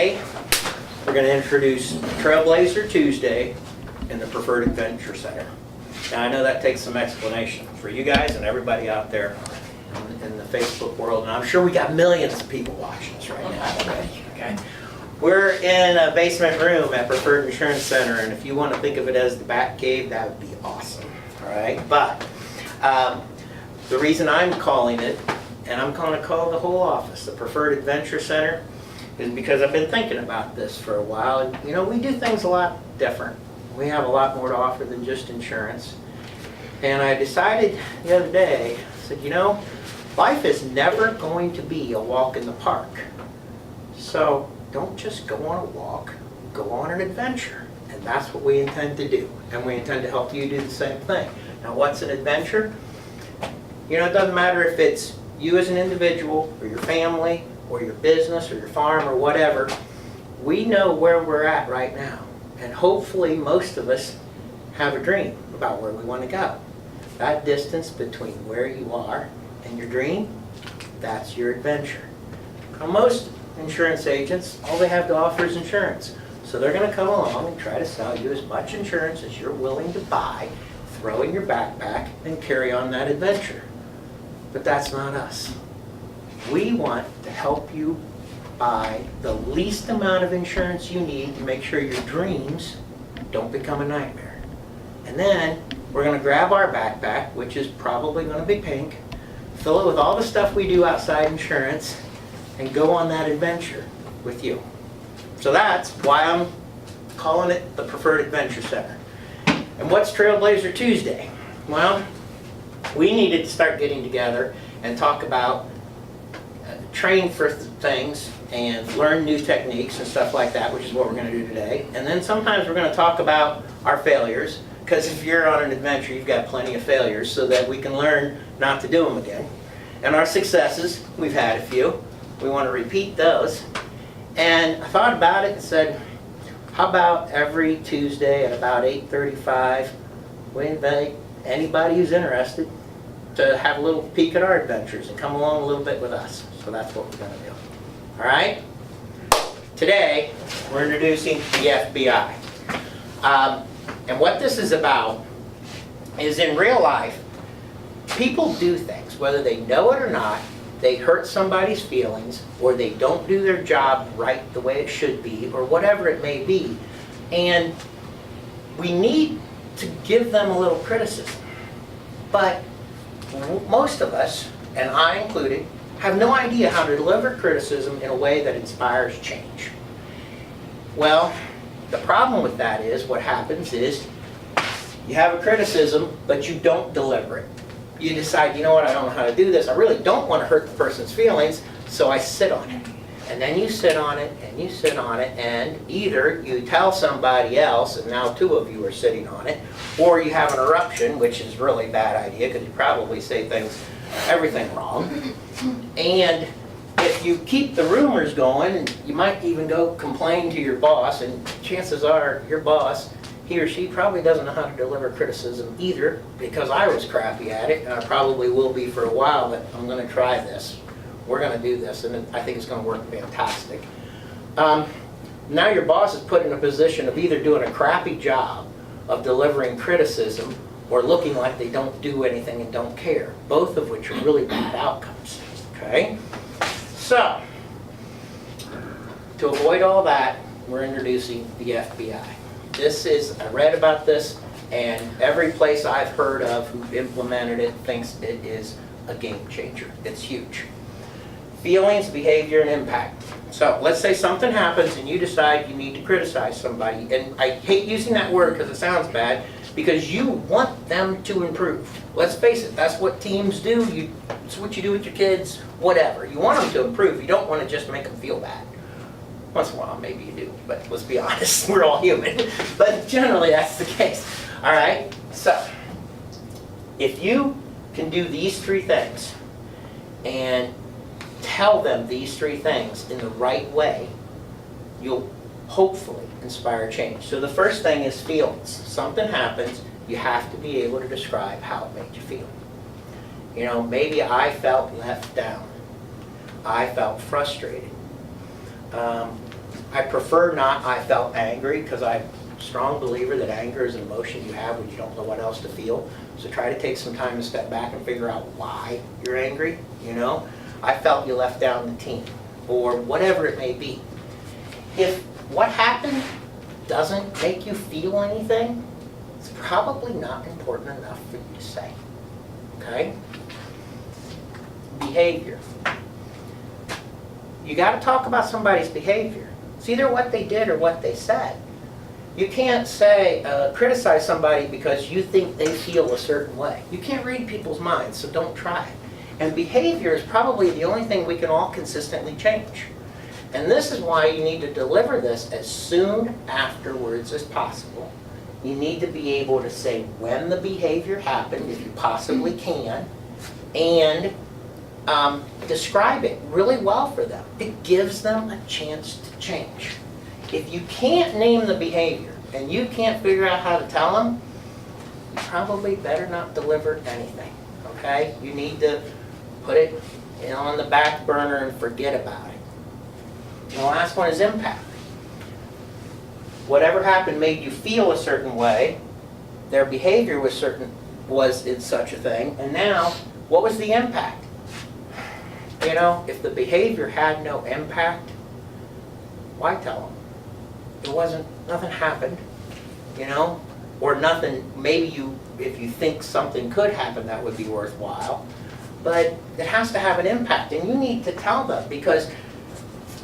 Today, we're going to introduce Trailblazer Tuesday in the Preferred Adventure Center. Now, I know that takes some explanation for you guys and everybody out there in the Facebook world, and I'm sure we got millions of people watching us right now already. Okay, we're in a basement room at Preferred Insurance Center, and if you want to think of it as the Bat Cave, that would be awesome. All right, but the reason I'm calling it, and I'm going to call the whole office the Preferred Adventure Center, is because I've been thinking about this for a while. And you know, we do things a lot different. We have a lot more to offer than just insurance. And I decided the other day, I said, you know, life is never going to be a walk in the park. So don't just go on a walk, go on an adventure. And that's what we intend to do. And we intend to help you do the same thing. Now, what's an adventure? You know, it doesn't matter if it's you as an individual, or your family, or your business, or your farm, or whatever. We know where we're at right now. And hopefully most of us have a dream about where we want to go. That distance between where you are and your dream, that's your adventure. Now, most insurance agents, all they have to offer is insurance. So they're going to come along and try to sell you as much insurance as you're willing to buy, throw in your backpack, and carry on that adventure. But that's not us. We want to help you buy the least amount of insurance you need to make sure your dreams don't become a nightmare. And then we're going to grab our backpack, which is probably going to be pink, fill it with all the stuff we do outside insurance, and go on that adventure with you. So that's why I'm calling it the Preferred Adventure Center. And what's Trailblazer Tuesday? Well, we needed to start getting together and talk about train for things and learn new techniques and stuff like that, which is what we're going to do today. And then sometimes we're going to talk about our failures, because if you're on an adventure, you've got plenty of failures, so that we can learn not to do them again. And our successes, we've had a few. We want to repeat those. And I thought about it and said, how about every Tuesday at about 8:35, we invite anybody who's interested to have a little peek at our adventures and come along a little bit with us. So that's what we're going to do. All right? Today, we're introducing the F.B.I. And what this is about is, in real life, people do things, whether they know it or not. They hurt somebody's feelings, or they don't do their job right the way it should be, or whatever it may be. And we need to give them a little criticism. But most of us, and I included, have no idea how to deliver criticism in a way that inspires change. Well, the problem with that is, what happens is, you have a criticism, but you don't deliver it. You decide, you know what, I don't know how to do this. I really don't want to hurt the person's feelings, so I sit on it. And then you sit on it, and you sit on it, and either you tell somebody else, and now two of you are sitting on it, or you have an eruption, which is really a bad idea, because you probably say everything wrong. And if you keep the rumors going, and you might even go complain to your boss, and chances are your boss, he or she probably doesn't know how to deliver criticism either, because I was crappy at it, and I probably will be for a while, but I'm going to try this. We're going to do this, and I think it's going to work fantastic. Now your boss is put in a position of either doing a crappy job of delivering criticism, or looking like they don't do anything and don't care, both of which are really bad outcomes. Okay? So, to avoid all that, we're introducing the F.B.I. This is, I read about this, and every place I've heard of who implemented it thinks it is a game changer. It's huge. Feelings, behavior, and impact. So let's say something happens and you decide you need to criticize somebody. And I hate using that word because it sounds bad, because you want them to improve. Let's face it, that's what teams do. It's what you do with your kids, whatever. You want them to improve. You don't want to just make them feel bad. Once in a while, maybe you do, but let's be honest, we're all human. But generally, that's the case. All right? So, if you can do these three things and tell them these three things in the right way, you'll hopefully inspire change. So the first thing is feelings. Something happens, you have to be able to describe how it made you feel. You know, maybe I felt left down. I felt frustrated. I prefer not I felt angry, because I'm a strong believer that anger is an emotion you have when you don't know what else to feel. So try to take some time to step back and figure out why you're angry, you know. I felt you left down the team, or whatever it may be. If what happened doesn't make you feel anything, it's probably not important enough for you to say, okay? Behavior. You got to talk about somebody's behavior. It's either what they did or what they said. You can't say, criticize somebody because you think they feel a certain way. You can't read people's minds, so don't try it. And behavior is probably the only thing we can all consistently change. And this is why you need to deliver this as soon afterwards as possible. You need to be able to say when the behavior happened, if you possibly can, and describe it really well for them. It gives them a chance to change. If you can't name the behavior and you can't figure out how to tell them, you probably better not deliver anything, okay? You need to put it on the back burner and forget about it. And the last one is impact. Whatever happened made you feel a certain way. Their behavior was in such a thing. And now, what was the impact? You know, if the behavior had no impact, why tell them? Nothing happened, you know, or nothing, maybe if you think something could happen, that would be worthwhile. But it has to have an impact, and you need to tell them, because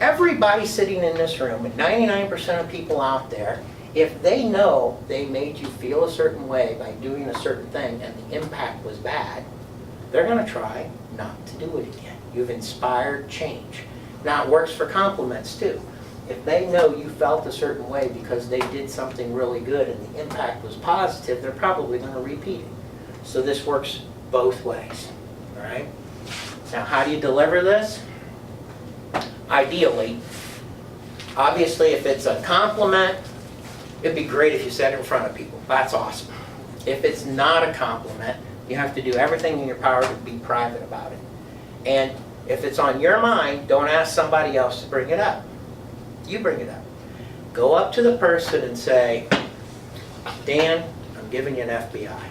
everybody sitting in this room, and 99% of people out there, if they know they made you feel a certain way by doing a certain thing and the impact was bad, they're going to try not to do it again. You've inspired change. Now it works for compliments too. If they know you felt a certain way because they did something really good and the impact was positive, they're probably going to repeat it. So this works both ways. All right? Now how do you deliver this? Ideally, obviously if it's a compliment, it'd be great if you said it in front of people. That's awesome. If it's not a compliment, you have to do everything in your power to be private about it. And if it's on your mind, don't ask somebody else to bring it up. You bring it up. Go up to the person and say, Dan, I'm giving you an F.B.I.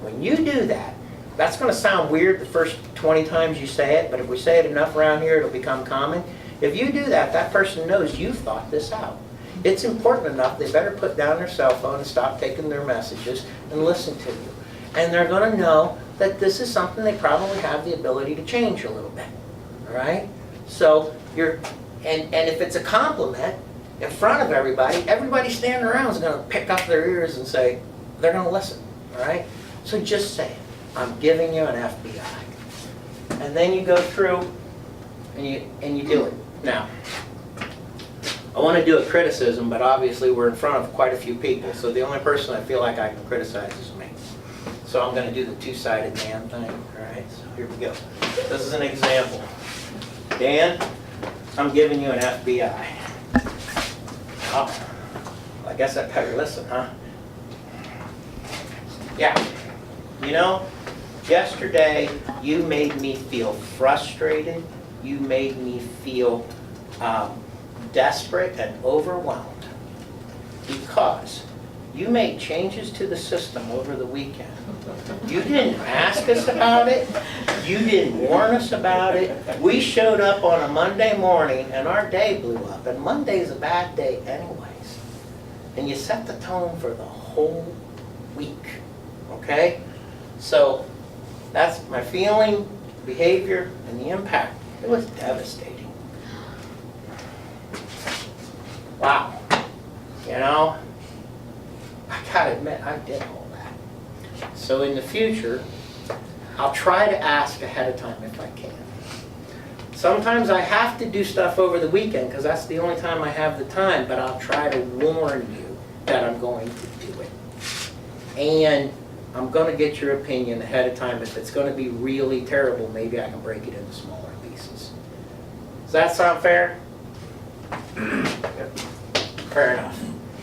When you do that, that's going to sound weird the first 20 times you say it, but if we say it enough around here, it'll become common. If you do that, that person knows you've thought this out. It's important enough, they better put down their cell phone and stop taking their messages and listen to you. And they're going to know that this is something they probably have the ability to change a little bit. All right? So and if it's a compliment in front of everybody standing around is going to pick up their ears and say, they're going to listen. All right? So just say it. I'm giving you an F.B.I. And then you go through and you do it. Now, I want to do a criticism, but obviously we're in front of quite a few people, so the only person I feel like I can criticize is me. So I'm going to do the two-sided Dan thing. All right, so here we go. This is an example. Dan, I'm giving you an F.B.I. Oh, I guess I better listen, huh? Yeah. You know, yesterday you made me feel frustrated. You made me feel desperate and overwhelmed because you made changes to the system over the weekend. You didn't ask us about it. You didn't warn us about it. We showed up on a Monday morning and our day blew up. And Monday's a bad day anyways. And you set the tone for the whole week. Okay? So that's my feeling, behavior, and the impact. It was devastating. Wow. You know, I gotta admit, I did all that. So in the future, I'll try to ask ahead of time if I can. Sometimes I have to do stuff over the weekend because that's the only time I have the time, but I'll try to warn you that I'm going to do it. And I'm going to get your opinion ahead of time. If it's going to be really terrible, maybe I can break it into smaller pieces. Does that sound fair? Fair enough.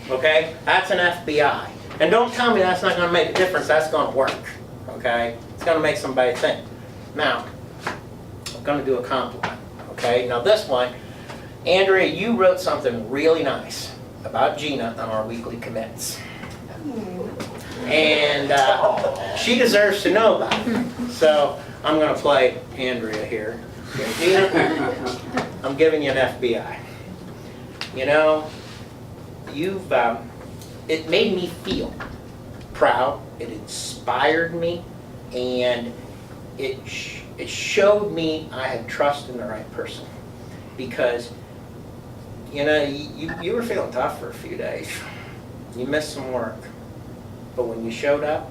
Okay? That's an F.B.I. And don't tell me that's not going to make a difference. That's going to work. Okay? It's going to make somebody think. Now, I'm going to do a compliment. Okay? Now this one, Andrea, you wrote something really nice about Gina on our weekly commits. And she deserves to know about it. So I'm going to play Andrea here. Okay, Gina, I'm giving you an F.B.I. You know, it made me feel proud, it inspired me, and it showed me I had trust in the right person. Because, you know, you were feeling tough for a few days. You missed some work. But when you showed up,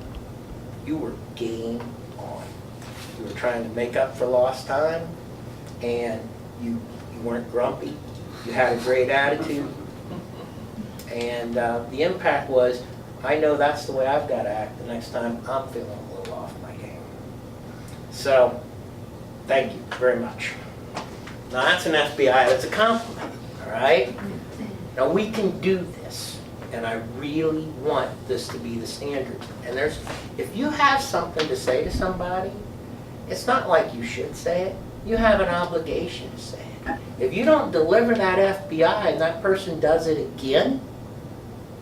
you were game on. You were trying to make up for lost time, and you weren't grumpy. You had a great attitude. And the impact was, I know that's the way I've got to act the next time I'm feeling a little off my game. So, thank you very much. Now that's an F.B.I., that's a compliment, all right? Now we can do this, and I really want this to be the standard. And if you have something to say to somebody, it's not like you should say it. You have an obligation to say it. If you don't deliver that F.B.I. and that person does it again,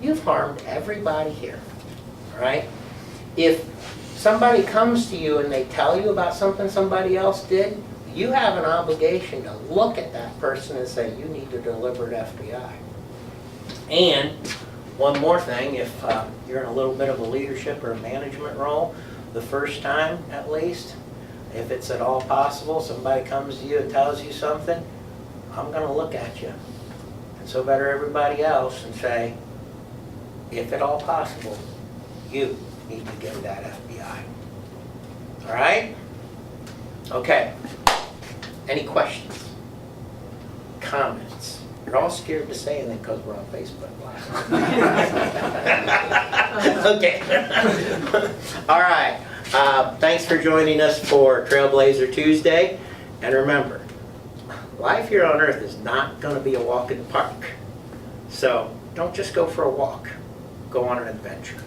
you've harmed everybody here, all right? If somebody comes to you and they tell you about something somebody else did, you have an obligation to look at that person and say, you need to deliver an F.B.I. And one more thing, if you're in a little bit of a leadership or a management role, the first time at least, if it's at all possible, somebody comes to you and tells you something, I'm going to look at you, and so better everybody else, and say, if at all possible, you need to give that F.B.I. All right? Okay. Any questions? Comments? You're all scared to say anything because we're on Facebook Live. Okay. All right. Thanks for joining us for Trailblazer Tuesday. And remember, life here on Earth is not going to be a walk in the park. So don't just go for a walk. Go on an adventure.